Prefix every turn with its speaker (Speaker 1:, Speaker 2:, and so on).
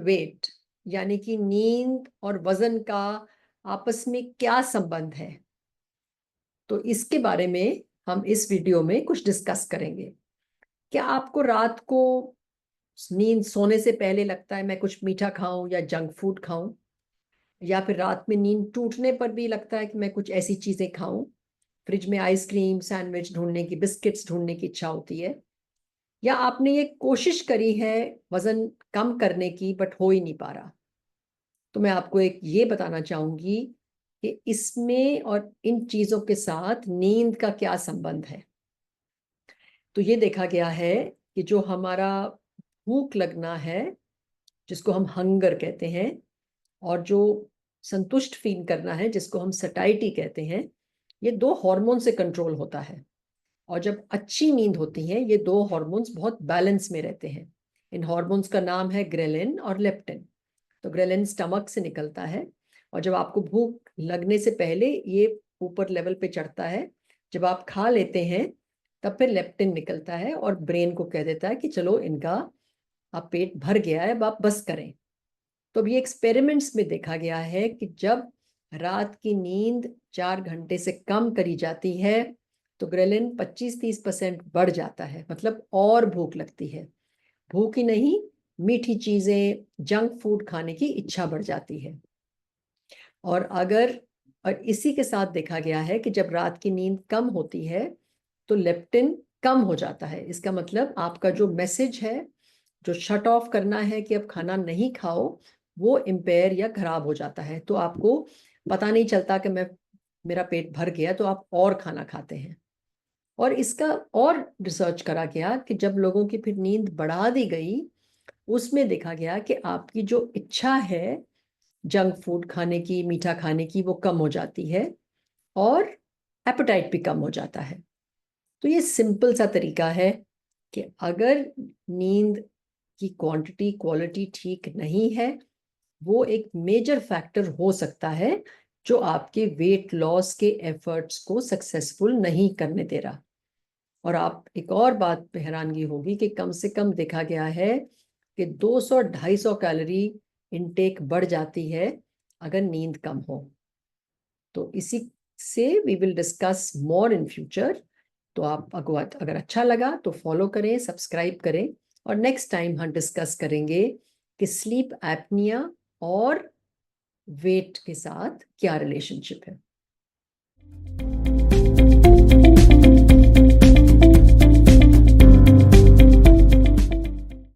Speaker 1: Wait यानी कि नींद और वजन का आपस में क्या संबंध है, तो इसके बारे में हम इस वीडियो में कुछ डिस्कस करेंगे। क्या आपको रात को नींद सोने से पहले लगता है मैं कुछ मीठा खाऊं या जंक फूड खाऊं, या फिर रात में नींद टूटने पर भी लगता है कि मैं कुछ ऐसी चीजें खाऊं, फ्रिज में आइसक्रीम सैंडविच ढूंढने की, बिस्किट्स ढूंढने की इच्छा होती है, या आपने ये कोशिश करी है वजन कम करने की बट हो ही नहीं पा रहा। तो मैं आपको एक ये बताना चाहूंगी कि इसमें और इन चीजों के साथ नींद का क्या संबंध है। तो ये देखा गया है कि जो हमारा भूख लगना है, जिसको हम हंगर कहते हैं, और जो संतुष्ट फील करना है जिसको हम सटाइटी कहते हैं, ये दो हार्मोन से कंट्रोल होता है। और जब अच्छी नींद होती है ये दो हार्मोन्स बहुत बैलेंस में रहते हैं। इन हार्मोन्स का नाम है ग्रेलिन और लेप्टिन। तो ग्रेलिन स्टमक से निकलता है, और जब आपको भूख लगने से पहले ये ऊपर लेवल पे चढ़ता है। जब आप खा लेते हैं तब फिर लेप्टिन निकलता है और ब्रेन को कह देता है कि चलो इनका अब पेट भर गया है, अब आप बस करें। तो अब ये एक्सपेरिमेंट्स में देखा गया है कि जब रात की नींद 4 घंटे से कम करी जाती है तो ग्रेलिन 25-30% बढ़ जाता है, मतलब और भूख लगती है। भूख ही नहीं, मीठी चीजें, जंक फूड खाने की इच्छा बढ़ जाती है। और इसी के साथ देखा गया है कि जब रात की नींद कम होती है तो लेप्टिन कम हो जाता है। इसका मतलब आपका जो मैसेज है, जो शट ऑफ करना है कि अब खाना नहीं खाओ, वो इम्पेयर या खराब हो जाता है। तो आपको पता नहीं चलता कि मेरा पेट भर गया, तो आप और खाना खाते हैं। और इसका और रिसर्च करा गया कि जब लोगों की फिर नींद बढ़ा दी गई, उसमें देखा गया कि आपकी जो इच्छा है जंक फूड खाने की, मीठा खाने की, वो कम हो जाती है और एपेटाइट भी कम हो जाता है। तो ये सिंपल सा तरीका है कि अगर नींद की क्वांटिटी क्वालिटी ठीक नहीं है, वो एक मेजर फैक्टर हो सकता है जो आपके वेट लॉस के एफर्ट्स को सक्सेसफुल नहीं करने दे रहा। और आप एक और बात पे हैरानगी होगी कि कम से कम देखा गया है कि 200-250 कैलोरी इनटेक बढ़ जाती है अगर नींद कम हो। तो इसी से we will discuss more in future. तो आप अगर अच्छा लगा तो फॉलो करें, सब्सक्राइब करें, और नेक्स्ट टाइम हम डिस्कस करेंगे कि स्लीप एपनिया और वेट के साथ क्या रिलेशनशिप है।